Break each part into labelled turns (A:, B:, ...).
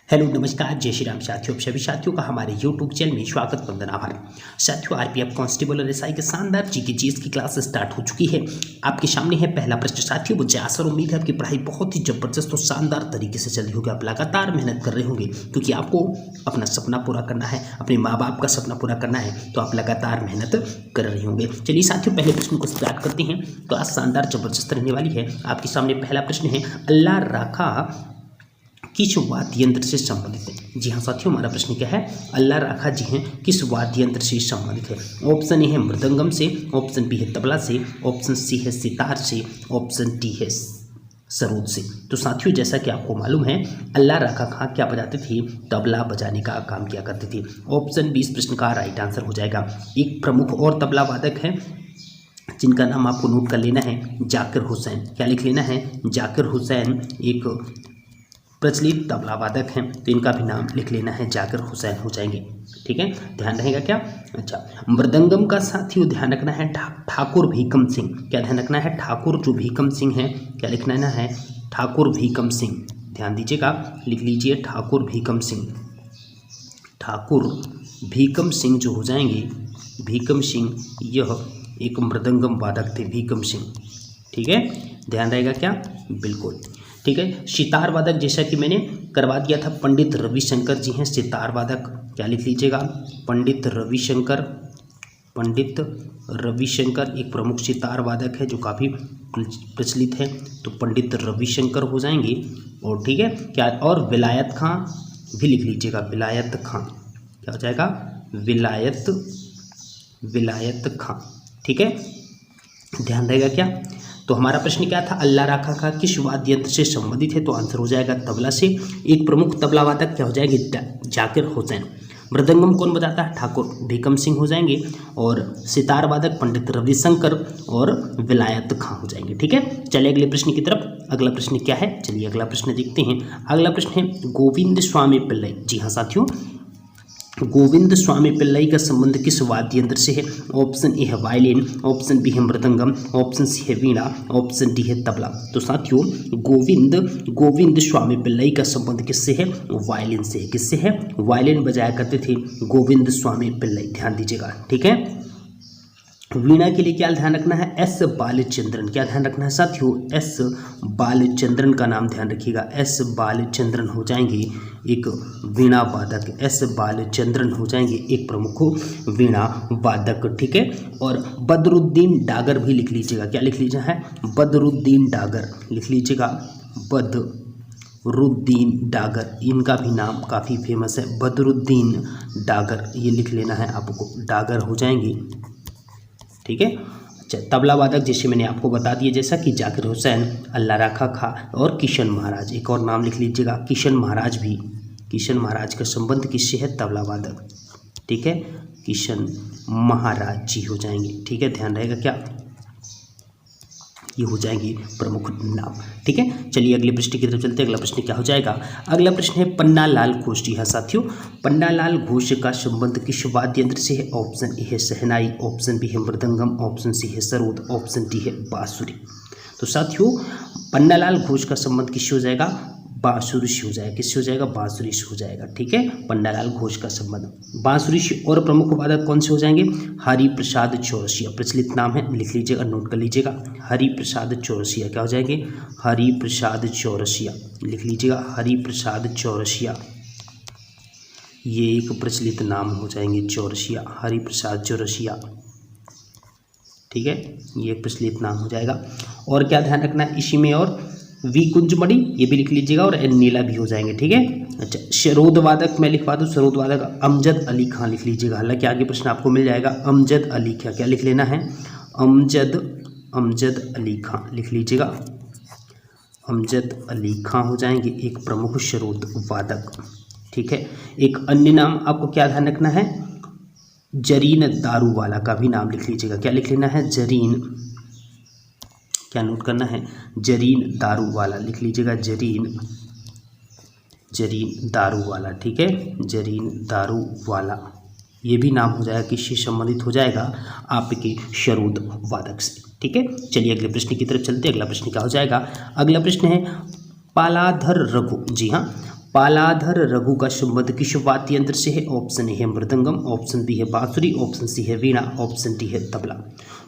A: Hello नमस्कार जय श्री राम साथियों, सभी साथियों का हमारे यूट्यूब चैनल में स्वागत वंदन आभार। साथियों, आरपीएफ कांस्टेबल और एसआई के शानदार जीके की क्लास स्टार्ट हो चुकी है। आपके सामने है पहला प्रश्न। साथियों, मुझे आशा और उम्मीद है आपकी पढ़ाई बहुत ही जबरदस्त और शानदार तरीके से चल रही होगी। आप लगातार मेहनत कर रहे होंगे क्योंकि आपको अपना सपना पूरा करना है, अपने माँ बाप का सपना पूरा करना है, तो आप लगातार मेहनत कर रहे होंगे। चलिए साथियों, पहले प्रश्न को स्टार्ट करते हैं। तो आज शानदार जबरदस्त रहने वाली है। आपके सामने पहला प्रश्न है, अल्लाह राखा किस वाद्य यंत्र से संबंधित है? जी हाँ साथियों, हमारा प्रश्न क्या है, अल्लाह राखा जी हैं किस वाद्य यंत्र से संबंधित है? ऑप्शन ए है मृदंगम से, ऑप्शन बी है तबला से, ऑप्शन सी है सितार से, ऑप्शन डी है सरोद से। तो साथियों, जैसा कि आपको मालूम है, अल्लाह राखा खां क्या बजाते थे? तबला बजाने का काम किया करते थे। ऑप्शन बी इस प्रश्न का राइट आंसर हो जाएगा। एक प्रमुख और तबला वादक है जिनका नाम आपको नोट कर लेना है, जाकिर हुसैन। क्या लिख लेना है? जाकिर हुसैन एक प्रचलित तबला वादक हैं, तो इनका भी नाम लिख लेना है, जाकिर हुसैन हो जाएंगे। ठीक है, ध्यान रहेगा क्या? अच्छा, मृदंगम का साथियों ध्यान रखना है ठाकुर भीकम सिंह। क्या ध्यान रखना है? ठाकुर जो भीकम सिंह है, क्या लिखना है? ठाकुर भीकम सिंह। ध्यान दीजिएगा, लिख लीजिए ठाकुर भीकम सिंह। ठाकुर भीकम सिंह जो हो जाएंगे, भीकम सिंह यह एक मृदंगम वादक थे, भीकम सिंह। ठीक है, ध्यान रहेगा क्या? बिल्कुल ठीक है। सितार वादक जैसा कि मैंने करवा दिया था, पंडित रविशंकर जी हैं सितार वादक। क्या लिख लीजिएगा? पंडित रविशंकर। पंडित रविशंकर एक प्रमुख सितार वादक है जो काफ़ी प्रचलित है, तो पंडित रविशंकर हो जाएंगे। और ठीक है क्या, और विलायत खां भी लिख लीजिएगा, विलायत खां। क्या हो जाएगा? विलायत खां। ठीक है, ध्यान रहेगा क्या? तो हमारा प्रश्न क्या था, अल्लाह राखा खां किस वाद्य यंत्र से संबंधित है? तो आंसर हो जाएगा तबला से। एक प्रमुख तबला वादक क्या हो जाएंगे? जाकिर हुसैन। मृदंगम कौन बजाता है? ठाकुर भीकम सिंह हो जाएंगे। और सितार वादक पंडित रविशंकर और विलायत खां हो जाएंगे। ठीक है, चलिए अगले प्रश्न की तरफ। अगला प्रश्न क्या है? चलिए अगला प्रश्न देखते हैं। अगला प्रश्न है गोविंद स्वामी पिल्लई। जी हाँ साथियों, गोविंद स्वामी पिल्लई का संबंध किस वाद्य यंत्र से है? ऑप्शन ए है वायलिन, ऑप्शन बी है मृदंगम, ऑप्शन सी है वीणा, ऑप्शन डी है तबला। तो साथियों, गोविंद स्वामी पिल्लई का संबंध किससे है? वायलिन से है। किससे है? वायलिन बजाया करते थे गोविंद स्वामी पिल्लई। ध्यान दीजिएगा। ठीक है, वीणा के लिए क्या ध्यान रखना है? एस बालचंद्रन। क्या ध्यान रखना है साथियों? एस बालचंद्रन का नाम ध्यान रखिएगा। एस बालचंद्रन हो जाएंगे एक वीणा वादक। एस बालचंद्रन हो जाएंगे एक प्रमुख वीणा वादक। ठीक है, और बदरुद्दीन डागर भी लिख लीजिएगा। क्या लिख लीजिए है? बदरुद्दीन डागर लिख लीजिएगा, बदरुद्दीन डागर। इनका भी नाम काफ़ी फेमस है, बदरुद्दीन डागर। ये लिख लेना है आपको, डागर हो जाएंगे। ठीक है, अच्छा, तबला वादक जैसे मैंने आपको बता दिया, जैसा कि जाकिर हुसैन, अल्लाह राखा खां और किशन महाराज। एक और नाम लिख लीजिएगा, किशन महाराज भी। किशन महाराज का संबंध किससे है? तबला वादक। ठीक है, किशन महाराज जी हो जाएंगे। ठीक है, ध्यान रहेगा क्या? ये हो जाएंगे प्रमुख नाम। ठीक है, चलिए अगले प्रश्न की तरफ चलते हैं। अगला प्रश्न क्या हो जाएगा? अगला प्रश्न है पन्नालाल घोष। जी हाँ साथियों, पन्नालाल घोष का संबंध किस वाद्य यंत्र से है? ऑप्शन ए है शहनाई, ऑप्शन बी है मृदंगम, ऑप्शन सी है सरोद, ऑप्शन डी है बांसुरी। तो साथियों, पन्नालाल घोष का संबंध किससे हो जाएगा? बांसुरी से हो जाएगा। किससे हो जाएगा? बांसुरी से हो जाएगा। ठीक है, पन्नालाल घोष का संबंध बांसुरी से। और प्रमुख वादक कौन से हो जाएंगे? हरि प्रसाद चौरसिया, प्रचलित नाम है, लिख लीजिएगा, नोट कर लीजिएगा, हरि प्रसाद चौरसिया। क्या हो जाएंगे? हरि प्रसाद चौरसिया, लिख लीजिएगा, हरि प्रसाद चौरसिया। ये एक प्रचलित नाम हो जाएंगे, चौरसिया, हरि प्रसाद चौरसिया। ठीक है, ये एक प्रचलित नाम हो जाएगा। और क्या ध्यान रखना है इसी में? और वी कुंजमणि ये भी लिख लीजिएगा, और एन नीला भी हो जाएंगे। ठीक है, अच्छा, सरोद वादक मैं लिखवा दूँ, सरोद वादक अमजद अली खां लिख लीजिएगा। हालांकि आगे प्रश्न आपको मिल जाएगा, अमजद अली खां। क्या लिख लेना है? अमजद अली खां लिख लीजिएगा, अमजद अली खां हो जाएंगे एक प्रमुख सरोद वादक। ठीक है, एक अन्य नाम आपको क्या ध्यान रखना है? जरीन दारूवाला का भी नाम लिख लीजिएगा। क्या लिख लेना है? जरीन। क्या नोट करना है? जरीन दारूवाला लिख लीजिएगा, जरीन दारूवाला। ठीक है, जरीन दारूवाला। ये भी नाम हो जाएगा, किससे संबंधित हो जाएगा? आपके सरोद वादक से। ठीक है, चलिए अगले प्रश्न की तरफ चलते हैं। अगला प्रश्न क्या हो जाएगा? अगला प्रश्न है पालाधर रघु। जी हाँ, पालाधर रघु का संबंध किस वाद्य यंत्र से है? ऑप्शन ए है मृदंगम, ऑप्शन बी है बांसुरी, ऑप्शन सी है वीणा, ऑप्शन डी है तबला।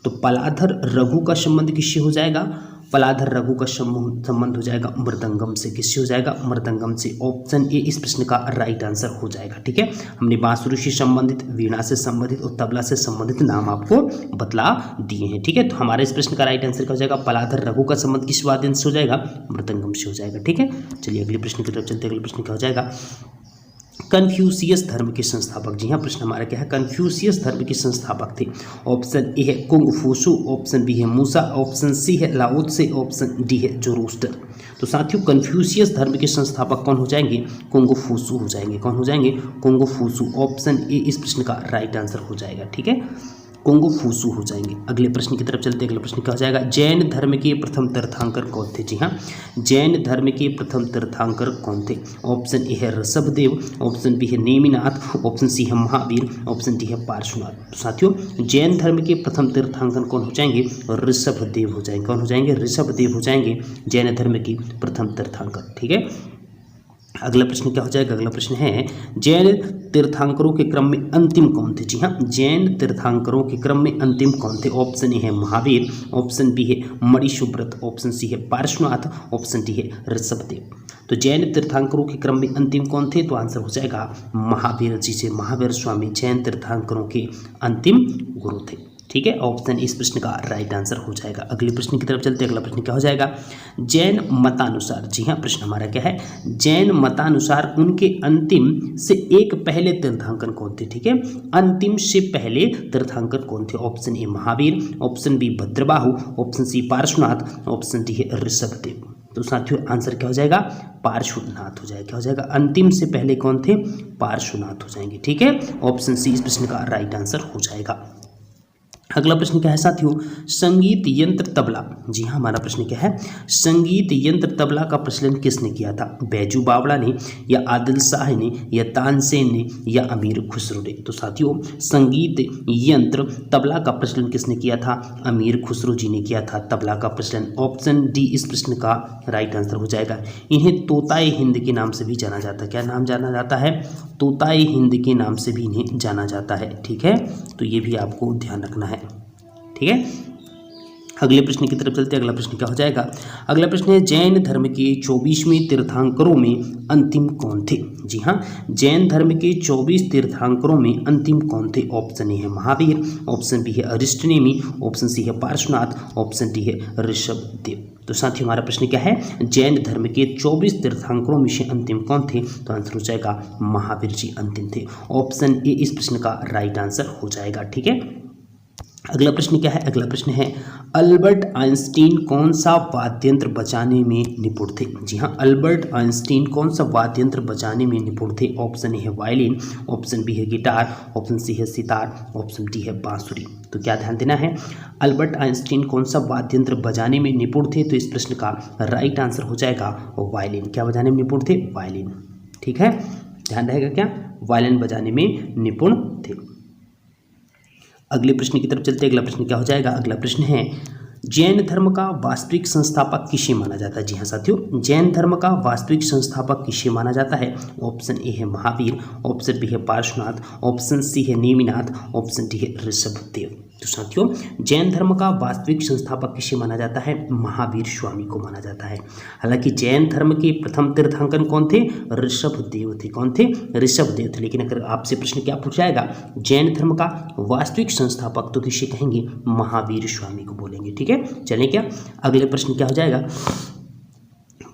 A: तो पालाधर रघु का संबंध किससे हो जाएगा? पलाधर रघु का संबंध हो जाएगा मृदंगम से। किससे हो जाएगा? मृदंगम से। ऑप्शन ए इस प्रश्न का राइट आंसर हो जाएगा। ठीक है, हमने बांसुरी से संबंधित, वीणा से संबंधित और तबला से संबंधित नाम आपको बतला दिए हैं। ठीक है, तो हमारे इस प्रश्न का राइट आंसर क्या हो जाएगा? पलाधर रघु का संबंध किस वाद्य यंत्र से हो जाएगा? मृदंगम से हो जाएगा। ठीक है, चलिए अगले प्रश्न की तरफ चलते हैं। अगले प्रश्न क्या हो जाएगा? कन्फ्यूशियस धर्म के संस्थापक। जी हाँ, प्रश्न हमारा क्या है? कन्फ्यूशियस धर्म के संस्थापक थे। ऑप्शन ए है कुंग-फू, ऑप्शन बी है मूसा, ऑप्शन सी है लाओ त्से, ऑप्शन डी है ज़ोरोस्टर। तो साथियों, कन्फ्यूशियस धर्म के संस्थापक कौन हो जाएंगे? कुंग-फू हो जाएंगे। कौन हो जाएंगे? कुंग-फू। ऑप्शन ए इस प्रश्न का राइट आंसर हो जाएगा। ठीक है, कुंग-फू हो जाएंगे। अगले प्रश्न की तरफ चलते हैं। अगले प्रश्न क्या हो जाएगा? जैन धर्म के प्रथम तीर्थंकर कौन थे? जी हाँ, जैन धर्म के प्रथम तीर्थंकर कौन थे? ऑप्शन ए है ऋषभदेव, ऑप्शन बी है नेमिनाथ, ऑप्शन सी है महावीर, ऑप्शन डी है पार्श्वनाथ। तो साथियों, जैन धर्म के प्रथम तीर्थंकर कौन हो जाएंगे? ऋषभदेव हो जाएंगे। कौन हो जाएंगे? ऋषभदेव हो जाएंगे जैन धर्म के प्रथम तीर्थंकर। ठीक है, अगला प्रश्न क्या हो जाएगा? अगला प्रश्न है जैन तीर्थंकरों के क्रम में अंतिम कौन थे? जी हाँ, जैन तीर्थंकरों के क्रम में अंतिम कौन थे? ऑप्शन ए है महावीर, ऑप्शन बी है मणिशुभ्रत, ऑप्शन सी है पार्श्वनाथ, ऑप्शन डी है ऋषभदेव। तो जैन तीर्थंकरों के क्रम में अंतिम कौन थे? तो आंसर हो जाएगा महावीर जी से। महावीर स्वामी जैन तीर्थंकरों के अंतिम गुरु थे। ठीक है, ऑप्शन इस प्रश्न का राइट आंसर हो जाएगा। अगले प्रश्न की तरफ चलते हैं। अगला प्रश्न क्या हो जाएगा? जैन मतानुसार। जी हाँ, प्रश्न हमारा क्या है? जैन मतानुसार उनके अंतिम से एक पहले तीर्थंकर कौन थे? ठीक है, अंतिम से पहले तीर्थंकर कौन थे? Option A Mahavir, option B Bhadrabahu, option C Parshvanath, option D है ऋषभदेव। तो साथियों, आंसर क्या हो जाएगा? पार्श्वनाथ हो जाएगा। क्या हो जाएगा? अंतिम से पहले कौन थे? पार्श्वनाथ हो जाएंगे। ठीक है, ऑप्शन सी इस प्रश्न का राइट आंसर हो जाएगा। अगला प्रश्न क्या है साथियों? संगीत यंत्र तबला। जी हाँ, हमारा प्रश्न क्या है? संगीत यंत्र तबला का प्रचलन किसने किया था? बैजू बावड़ा ने, या आदिल शाह ने, या तानसेन ने, या अमीर खुसरो ने? तो साथियों, संगीत यंत्र तबला का प्रचलन किसने किया था? अमीर खुसरो जी ने किया था तबला का प्रचलन। ऑप्शन डी इस प्रश्न का राइट आंसर हो जाएगा। इन्हें तोताए हिंद के नाम से भी जाना जाता है। क्या नाम जाना जाता है? तोताए हिंद के नाम से भी इन्हें जाना जाता है। ठीक है, तो ये भी आपको ध्यान रखना है। ठीक है, अगले प्रश्न की तरफ चलते हैं। अगला प्रश्न क्या हो जाएगा? अगला प्रश्न है जैन धर्म के 24वें तीर्थंकरों में अंतिम कौन थे? जी हाँ, जैन धर्म के 24 तीर्थंकरों में अंतिम कौन थे? ऑप्शन ए है महावीर, ऑप्शन बी है अरिष्टनेमी, ऑप्शन सी है पार्श्वनाथ, ऑप्शन डी है ऋषभदेव। तो साथियों, हमारा प्रश्न क्या है? जैन धर्म के 24 तीर्थंकरों में से अंतिम कौन थे? तो आंसर हो जाएगा महावीर जी अंतिम थे। ऑप्शन ए इस प्रश्न का राइट आंसर हो जाएगा। ठीक है, अगला प्रश्न क्या है? अगला प्रश्न है अल्बर्ट आइंस्टीन कौन सा वाद्यंत्र बजाने में निपुण थे? जी हाँ, अल्बर्ट आइंस्टीन कौन सा वाद्यंत्र बजाने में निपुण थे? ऑप्शन ए है वायलिन, ऑप्शन बी है गिटार, ऑप्शन सी है सितार, ऑप्शन डी है बांसुरी। तो क्या ध्यान देना है? अल्बर्ट आइंस्टीन कौन सा वाद्यंत्र बजाने में निपुण थे? तो इस प्रश्न का राइट आंसर हो जाएगा वायलिन। क्या बजाने में निपुण थे? वायलिन। ठीक है, ध्यान रहेगा क्या? वायलिन बजाने में निपुण थे। अगले प्रश्न की तरफ चलते हैं। अगला प्रश्न क्या हो जाएगा? अगला प्रश्न है जैन धर्म का वास्तविक संस्थापक किसे माना जाता है? जी हाँ साथियों, जैन धर्म का वास्तविक संस्थापक किसे माना जाता है? ऑप्शन ए है महावीर, ऑप्शन बी है पार्श्वनाथ, ऑप्शन सी है नेमिनाथ, ऑप्शन डी है ऋषभदेव। तो साथियों, जैन धर्म का वास्तविक संस्थापक किसे माना जाता है? महावीर स्वामी को माना जाता है। हालांकि जैन धर्म के प्रथम तीर्थंकर कौन थे? ऋषभदेव थे। कौन थे? ऋषभदेव थे। लेकिन अगर आपसे प्रश्न क्या पूछा जाएगा जैन धर्म का वास्तविक संस्थापक, तो किसे कहेंगे? महावीर स्वामी को बोलेंगे। ठीक है, चलें क्या? अगले प्रश्न क्या हो जाएगा?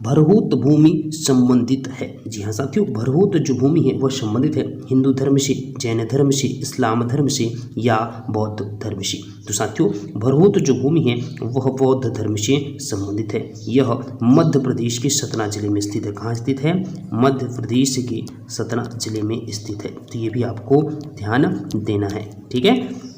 A: भरहूत भूमि संबंधित है। जी हाँ साथियों, भरहूत जो भूमि है वह संबंधित है हिंदू धर्म से, जैन धर्म से, इस्लाम धर्म से या बौद्ध धर्म से। तो साथियों, भरहूत जो भूमि है वह बौद्ध धर्म से संबंधित है। यह मध्य प्रदेश के सतना जिले में स्थित है। कहाँ स्थित है? मध्य प्रदेश के सतना जिले में स्थित है। तो ये भी आपको ध्यान देना है। ठीक है,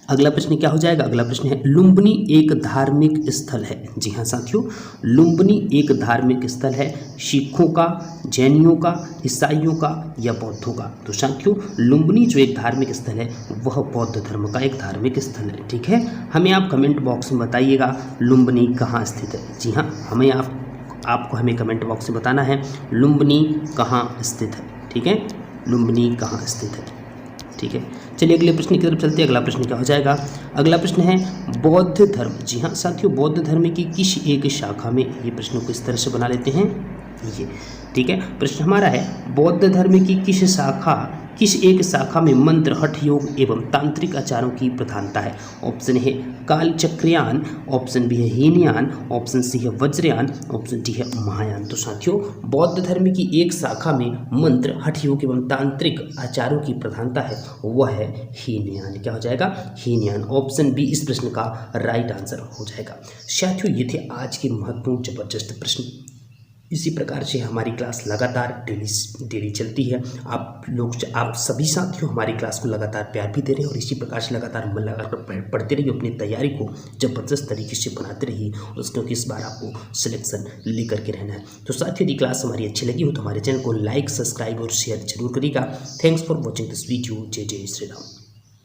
A: अगला प्रश्न क्या हो जाएगा? अगला प्रश्न है लुम्बिनी एक धार्मिक स्थल है। जी हाँ साथियों, लुम्बिनी एक धार्मिक स्थल है सिखों का, जैनियों का, ईसाइयों का या बौद्धों का? तो साथियों, लुम्बिनी जो एक धार्मिक स्थल है वह बौद्ध धर्म का एक धार्मिक स्थल है। ठीक है, हमें आप कमेंट बॉक्स में बताइएगा लुम्बिनी कहाँ स्थित है। जी हाँ, हमें आप आपको हमें कमेंट बॉक्स में बताना है लुम्बिनी कहाँ स्थित है। ठीक है, लुम्बिनी कहाँ स्थित है। ठीक है, चलिए अगले प्रश्न की तरफ चलते हैं। अगला प्रश्न क्या हो जाएगा? अगला प्रश्न है बौद्ध धर्म। जी हाँ साथियों, बौद्ध धर्म की किस एक शाखा में, ये प्रश्न को इस तरह से बना लेते हैं ये। ठीक है, प्रश्न हमारा है बौद्ध धर्म की किस एक शाखा में मंत्र, हठ योग एवं तांत्रिक आचारों की प्रधानता है? ऑप्शन है कालचक्रयान, ऑप्शन बी है हीनयान, ऑप्शन सी है वज्रयान, ऑप्शन डी है महायान। तो साथियों बौद्ध धर्म की एक शाखा में मंत्र, हठ योग एवं तांत्रिक आचारों की प्रधानता है, वह है हीनयान। क्या हो जाएगा? हीनयान। ऑप्शन बी इस प्रश्न का राइट आंसर हो जाएगा। साथियों ये थे आज के महत्वपूर्ण जबरदस्त प्रश्न। इसी प्रकार से हमारी क्लास लगातार डेली चलती है। आप सभी साथियों हमारी क्लास को लगातार प्यार भी दे रहे हैं और इसी प्रकार से लगातार मन लगाकर पढ़ते रहिए, अपनी तैयारी को जबरदस्त तरीके से बनाते रहिए और क्योंकि इस बार आपको सिलेक्शन लेकर के रहना है। तो साथियों यदि क्लास हमारी अच्छी लगी हो तो हमारे चैनल को लाइक, सब्सक्राइब और शेयर जरूर करिएगा। Thanks for watching this video. जय जय श्री राम।